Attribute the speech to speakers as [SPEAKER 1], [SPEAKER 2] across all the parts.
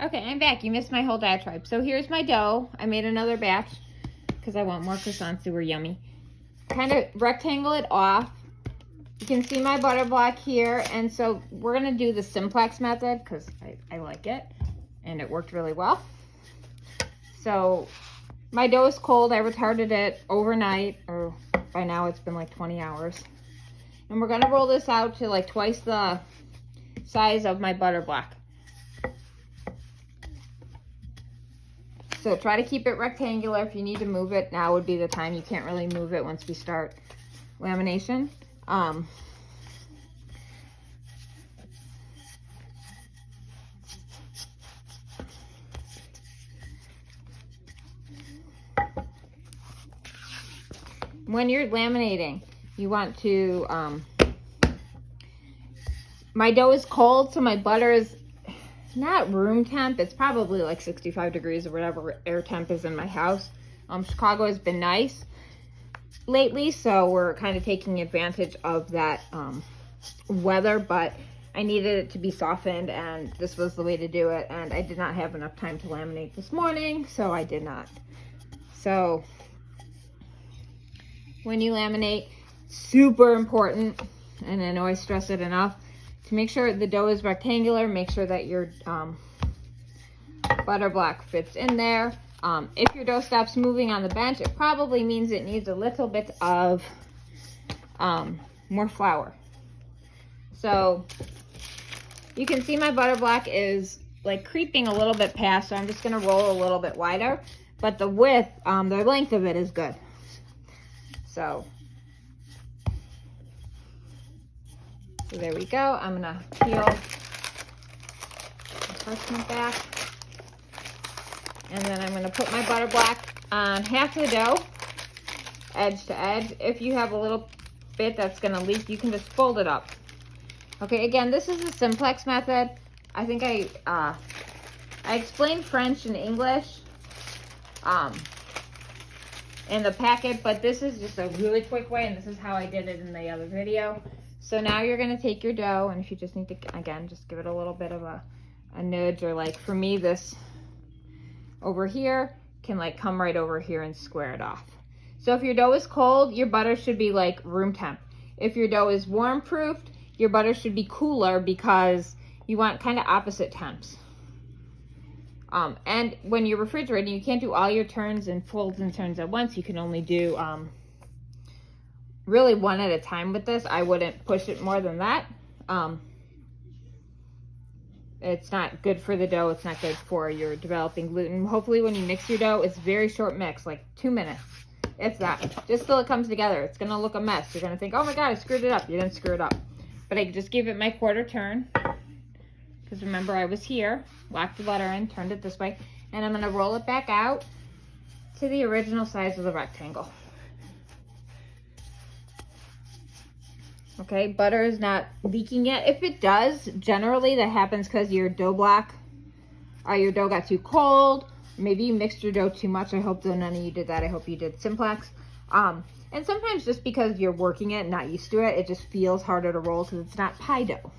[SPEAKER 1] Okay, I'm back. You missed my whole diatribe. So here's my dough. I made another batch because I want more croissants. They were yummy. Kind of rectangle it off. You can see my butter block here. And so we're going to do the simplex method because I like it. And it worked really well. So my dough is cold. I retarded it overnight. Or by now it's been like 20 hours. And we're going to roll this out to like twice the size of my butter block. So try to keep it rectangular. If you need to move it, now would be the time. You can't really move it once we start lamination. When you're laminating, you want to, my dough is cold, so my butter is not room temp. It's probably like 65 degrees or whatever air temp is in my house. Chicago has been nice lately, so we're kind of taking advantage of that weather, but I needed it to be softened, and this was the way to do it. And I did not have enough time to laminate this morning, so I did not. So when you laminate, super important, and I know I stress it enough, to make sure the dough is rectangular. Make sure that your butter block fits in there. If your dough stops moving on the bench, it probably means it needs a little bit of more flour. So you can see my butter block is like creeping a little bit past, so I'm just going to roll a little bit wider. But the width, the length of it is good. So there we go. I'm gonna peel the parchment back. And then I'm gonna put my butter block on half the dough, edge to edge. If you have a little bit that's gonna leak, you can just fold it up. Okay, again, this is the simplex method. I think I explained French and English in the packet, but this is just a really quick way, and this is how I did it in the other video. So now you're going to take your dough, and if you just need to, again, just give it a little bit of a nudge, or like for me, this over here can like come right over here and square it off. So if your dough is cold, your butter should be like room temp. If your dough is warm proofed, your butter should be cooler, because you want kind of opposite temps. And when you're refrigerating, you can't do all your turns and folds and turns at once. You can only do really one at a time with this. I wouldn't push it more than that. It's not good for the dough. It's not good for your developing gluten. Hopefully when you mix your dough, it's very short mix, like 2 minutes. It's that. Just till it comes together. It's going to look a mess. You're going to think, oh my God, I screwed it up. You didn't screw it up. But I just gave it my quarter turn. Because remember, I was here, locked the butter in, turned it this way, and I'm going to roll it back out to the original size of the rectangle. Okay, butter is not leaking yet. If it does, generally that happens because your dough block, your dough got too cold. Maybe you mixed your dough too much. I hope though none of you did that. I hope you did simplex. And sometimes just because you're working it and not used to it, it just feels harder to roll because it's not pie dough.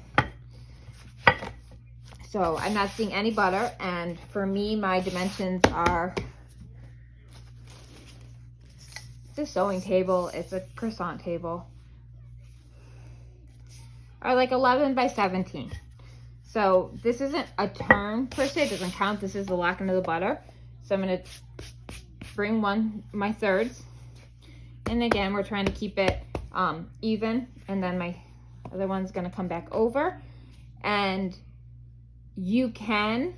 [SPEAKER 1] So I'm not seeing any butter, and for me, my dimensions are the sewing table. It's a croissant table. Are like 11 by 17. So this isn't a turn per se. It doesn't count. This is the lock into the butter. So I'm going to bring my thirds. And again, we're trying to keep it even. And then my other one's going to come back over. And you can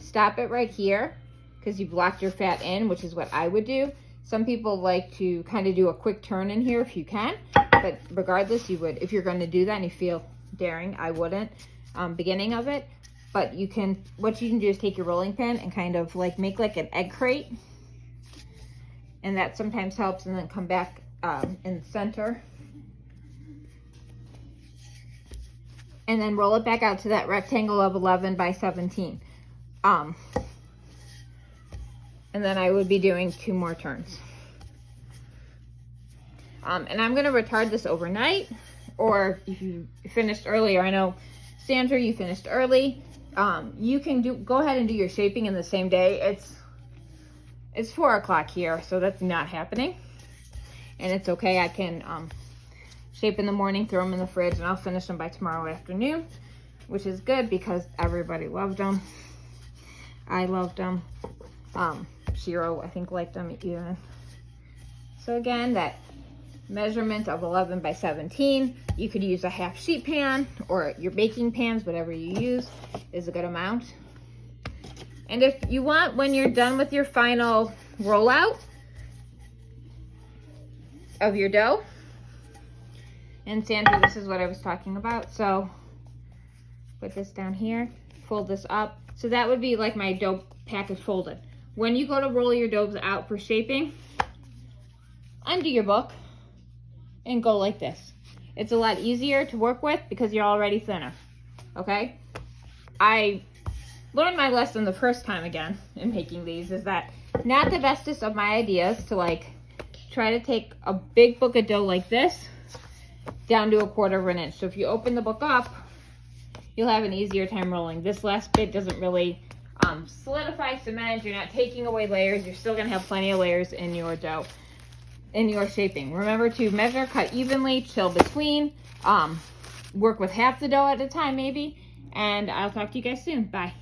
[SPEAKER 1] stop it right here because you've locked your fat in, which is what I would do. Some people like to kind of do a quick turn in here if you can, but regardless, you would. If you're going to do that and you feel daring, I wouldn't beginning of it. But you can, what you can do is take your rolling pin and kind of like make like an egg crate, and that sometimes helps, and then come back in the center. And then roll it back out to that rectangle of 11 by 17. And then I would be doing 2 more turns. And I'm going to retard this overnight. Or if you finished earlier, I know, Sandra, you finished early. you can go ahead and do your shaping in the same day. It's 4 o'clock here, so that's not happening. And it's okay. I can shape in the morning, throw them in the fridge, and I'll finish them by tomorrow afternoon, which is good because everybody loved them. I loved them. Shiro, I think, liked them even. So again, that measurement of 11 by 17, you could use a half sheet pan or your baking pans, whatever you use is a good amount. And if you want, when you're done with your final rollout of your dough, and Sandra, this is what I was talking about. So put this down here, fold this up. So that would be like my dough package folded. When you go to roll your doughs out for shaping, undo your book and go like this. It's a lot easier to work with because you're already thinner, okay? I learned my lesson the first time again in making these, is that not the bestest of my ideas to like try to take a big book of dough like this down to 1/4 of an inch. So if you open the book up, you'll have an easier time rolling. This last bit doesn't really solidify, cement. You're not taking away layers. You're still gonna have plenty of layers in your dough, in your shaping. Remember to measure, cut evenly, chill between, work with half the dough at a time maybe, and I'll talk to you guys soon. Bye.